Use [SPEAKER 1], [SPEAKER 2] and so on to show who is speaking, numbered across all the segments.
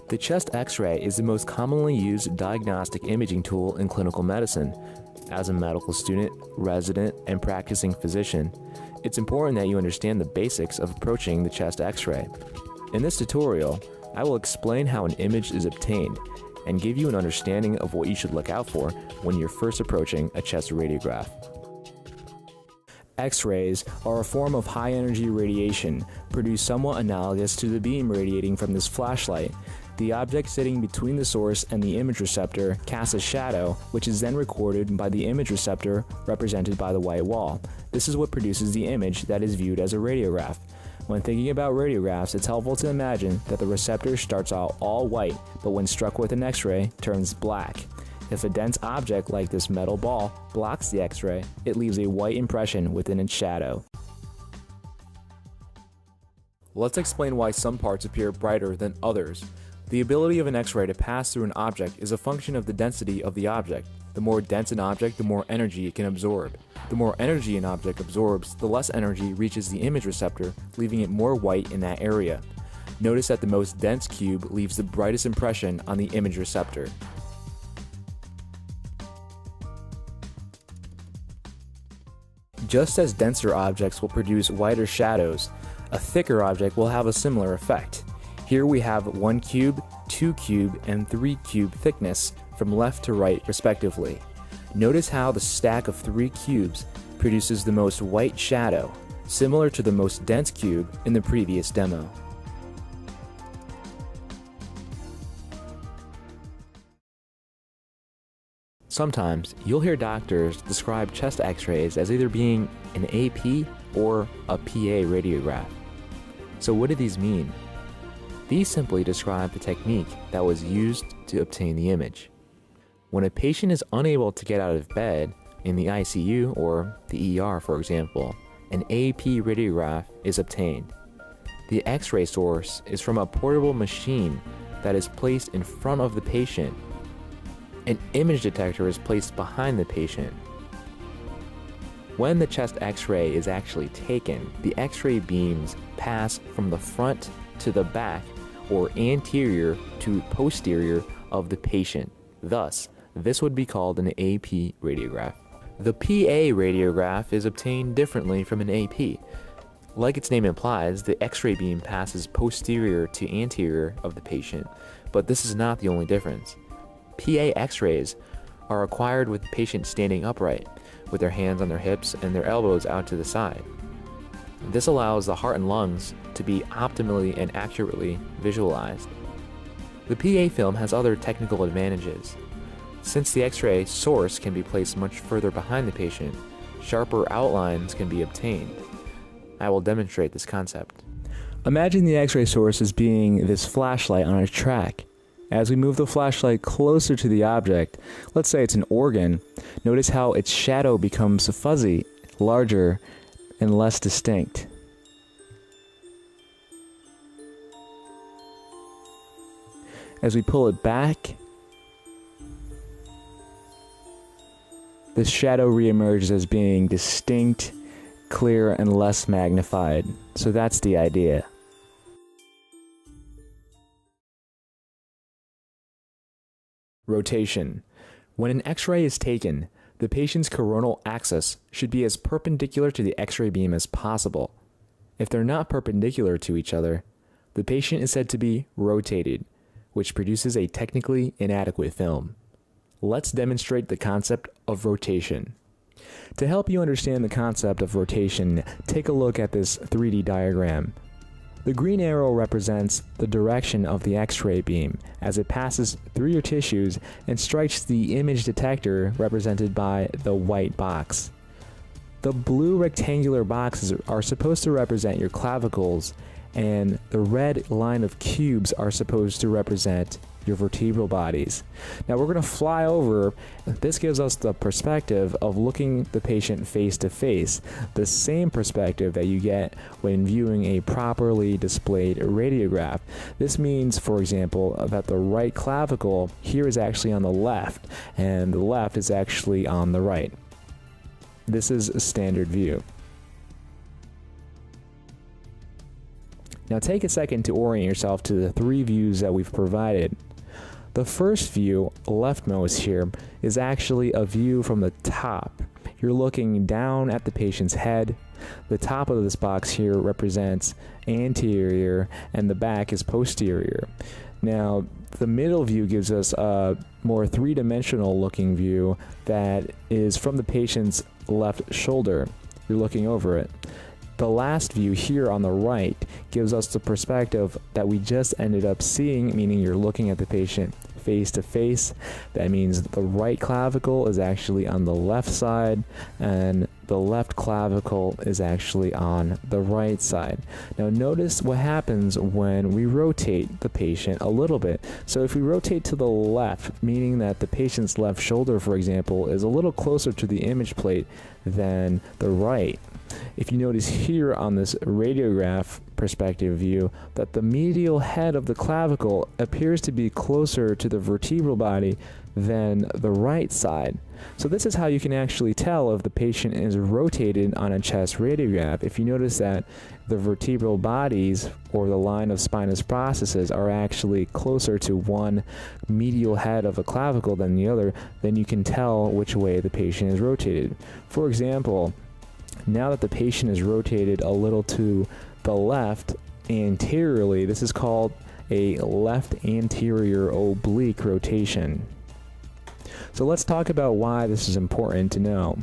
[SPEAKER 1] The chest X-ray is the most commonly used diagnostic imaging tool in clinical medicine. As a medical student, resident, and practicing physician, it's important that you understand the basics of approaching the chest X-ray. In this tutorial, I will explain how an image is obtained and give you an understanding of what you should look out for when you're first approaching a chest radiograph. X-rays are a form of high-energy radiation produced somewhat analogous to the beam radiating from this flashlight. The object sitting between the source and the image receptor casts a shadow, which is then recorded by the image receptor represented by the white wall. This is what produces the image that is viewed as a radiograph. When thinking about radiographs, it's helpful to imagine that the receptor starts out all white, but when struck with an X-ray, turns black. If a dense object like this metal ball blocks the X-ray, it leaves a white impression within its shadow. Let's explain why some parts appear brighter than others. The ability of an X-ray to pass through an object is a function of the density of the object. The more dense an object, the more energy it can absorb. The more energy an object absorbs, the less energy reaches the image receptor, leaving it more white in that area. Notice that the most dense cube leaves the brightest impression on the image receptor. Just as denser objects will produce whiter shadows, a thicker object will have a similar effect. Here we have 1 cube, 2 cube, and 3 cube thickness from left to right respectively. Notice how the stack of 3 cubes produces the most white shadow, similar to the most dense cube in the previous demo. Sometimes you'll hear doctors describe chest X-rays as either being an AP or a PA radiograph. So what do these mean? These simply describe the technique that was used to obtain the image. When a patient is unable to get out of bed in the ICU or the ER, for example, an AP radiograph is obtained. The X-ray source is from a portable machine that is placed in front of the patient. An image detector is placed behind the patient. When the chest X-ray is actually taken, the X-ray beams pass from the front to the back or anterior to posterior of the patient. Thus, this would be called an AP radiograph. The PA radiograph is obtained differently from an AP. Like its name implies, the X-ray beam passes posterior to anterior of the patient, but this is not the only difference. PA X-rays are acquired with the patient standing upright, with their hands on their hips and their elbows out to the side. This allows the heart and lungs to be optimally and accurately visualized. The PA film has other technical advantages. Since the X-ray source can be placed much further behind the patient, sharper outlines can be obtained. I will demonstrate this concept. Imagine the X-ray source as being this flashlight on a track. As we move the flashlight closer to the object, let's say it's an organ, notice how its shadow becomes fuzzy, larger, and less distinct. As we pull it back, the shadow reemerges as being distinct, clear, and less magnified. So that's the idea. Rotation. When an X-ray is taken, the patient's coronal axis should be as perpendicular to the X-ray beam as possible. If they're not perpendicular to each other, the patient is said to be rotated, which produces a technically inadequate film. Let's demonstrate the concept of rotation. To help you understand the concept of rotation, take a look at this 3D diagram. The green arrow represents the direction of the X-ray beam as it passes through your tissues and strikes the image detector represented by the white box. The blue rectangular boxes are supposed to represent your clavicles, and the red line of cubes are supposed to represent your vertebral bodies. Now we're going to fly over. This gives us the perspective of looking the patient face to face, the same perspective that you get when viewing a properly displayed radiograph. This means, for example, that the right clavicle here is actually on the left, and the left is actually on the right. This is a standard view. Now take a second to orient yourself to the three views that we've provided. The first view, leftmost here, is actually a view from the top. You're looking down at the patient's head. The top of this box here represents anterior and the back is posterior. Now, the middle view gives us a more three-dimensional looking view that is from the patient's left shoulder. You're looking over it. The last view here on the right gives us the perspective that we just ended up seeing, meaning you're looking at the patient face to face. That means the right clavicle is actually on the left side and the left clavicle is actually on the right side. Now notice what happens when we rotate the patient a little bit. So if we rotate to the left, meaning that the patient's left shoulder, for example, is a little closer to the image plate than the right. If you notice here on this radiograph perspective view that the medial head of the clavicle appears to be closer to the vertebral body than the right side. So this is how you can actually tell if the patient is rotated on a chest radiograph. If you notice that the vertebral bodies or the line of spinous processes are actually closer to one medial head of a clavicle than the other, then you can tell which way the patient is rotated. For example, now that the patient is rotated a little to the left anteriorly, this is called a left anterior oblique rotation. So let's talk about why this is important to know.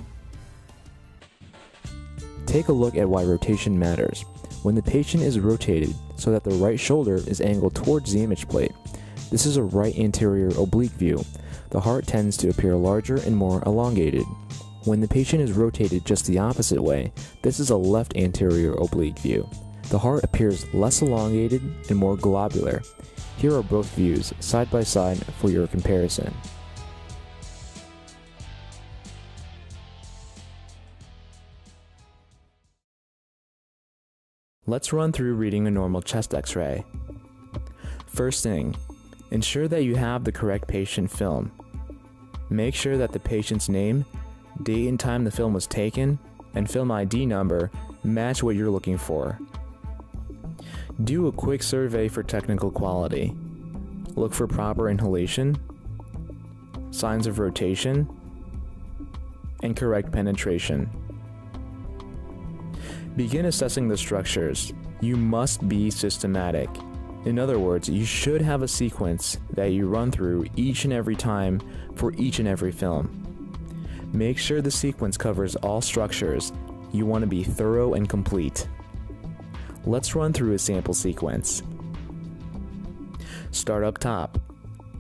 [SPEAKER 1] Take a look at why rotation matters. When the patient is rotated so that the right shoulder is angled towards the image plate, this is a right anterior oblique view. The heart tends to appear larger and more elongated. When the patient is rotated just the opposite way, this is a left anterior oblique view. The heart appears less elongated and more globular. Here are both views, side by side, for your comparison. Let's run through reading a normal chest x-ray. First thing, ensure that you have the correct patient film. Make sure that the patient's name, date and time the film was taken, and film ID number match what you're looking for. Do a quick survey for technical quality. Look for proper inhalation, signs of rotation, and correct penetration. Begin assessing the structures. You must be systematic. In other words, you should have a sequence that you run through each and every time for each and every film. Make sure the sequence covers all structures. You want to be thorough and complete. Let's run through a sample sequence. Start up top.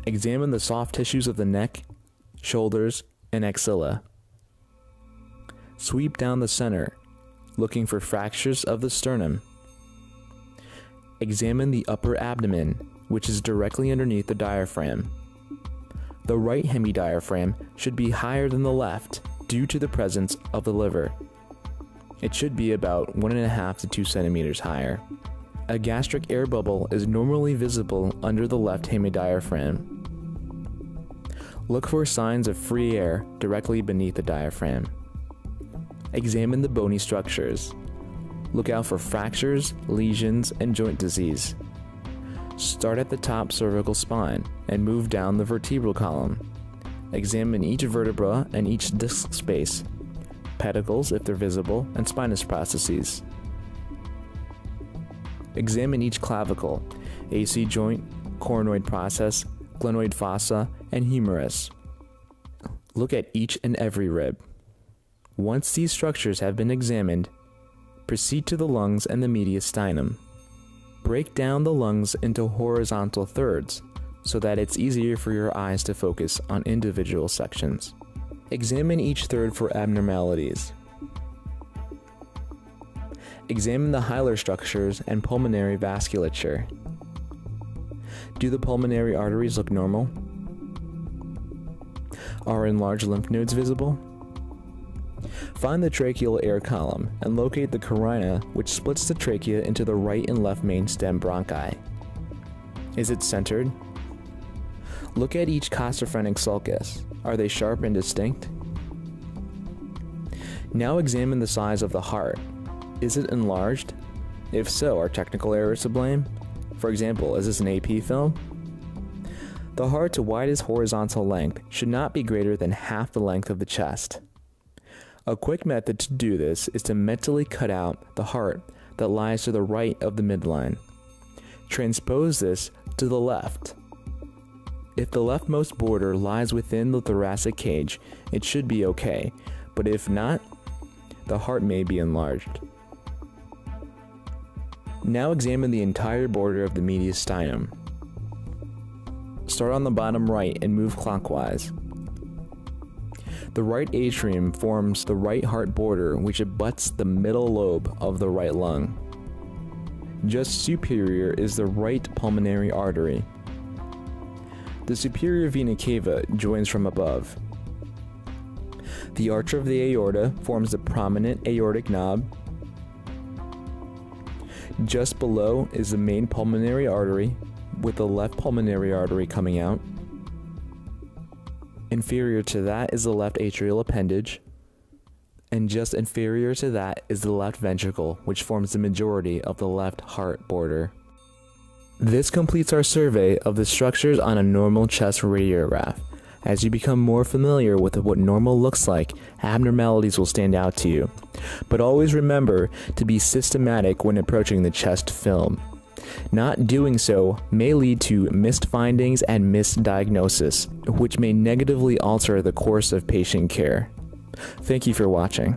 [SPEAKER 1] Examine the soft tissues of the neck, shoulders, and axilla. Sweep down the center, looking for fractures of the sternum. Examine the upper abdomen, which is directly underneath the diaphragm. The right hemidiaphragm should be higher than the left due to the presence of the liver. It should be about 1.5 to 2 centimeters higher. A gastric air bubble is normally visible under the left hemidiaphragm. Look for signs of free air directly beneath the diaphragm. Examine the bony structures. Look out for fractures, lesions, and joint disease. Start at the top cervical spine and move down the vertebral column. Examine each vertebra and each disc space, pedicles if they're visible, and spinous processes. Examine each clavicle, AC joint, coronoid process, glenoid fossa, and humerus. Look at each and every rib. Once these structures have been examined, proceed to the lungs and the mediastinum. Break down the lungs into horizontal thirds so that it's easier for your eyes to focus on individual sections. Examine each third for abnormalities. Examine the hilar structures and pulmonary vasculature. Do the pulmonary arteries look normal? Are enlarged lymph nodes visible? Find the tracheal air column and locate the carina, which splits the trachea into the right and left main stem bronchi. Is it centered? Look at each costophrenic sulcus. Are they sharp and distinct? Now examine the size of the heart. Is it enlarged? If so, are technical errors to blame? For example, is this an AP film? The heart to widest horizontal length should not be greater than half the length of the chest. A quick method to do this is to mentally cut out the heart that lies to the right of the midline. Transpose this to the left. If the leftmost border lies within the thoracic cage, it should be okay, but if not, the heart may be enlarged. Now examine the entire border of the mediastinum. Start on the bottom right and move clockwise. The right atrium forms the right heart border, which abuts the middle lobe of the right lung. Just superior is the right pulmonary artery. The superior vena cava joins from above. The arch of the aorta forms the prominent aortic knob. Just below is the main pulmonary artery, with the left pulmonary artery coming out. Inferior to that is the left atrial appendage, and just inferior to that is the left ventricle, which forms the majority of the left heart border. This completes our survey of the structures on a normal chest radiograph. As you become more familiar with what normal looks like, abnormalities will stand out to you. But always remember to be systematic when approaching the chest film. Not doing so may lead to missed findings and misdiagnosis, which may negatively alter the course of patient care. Thank you for watching.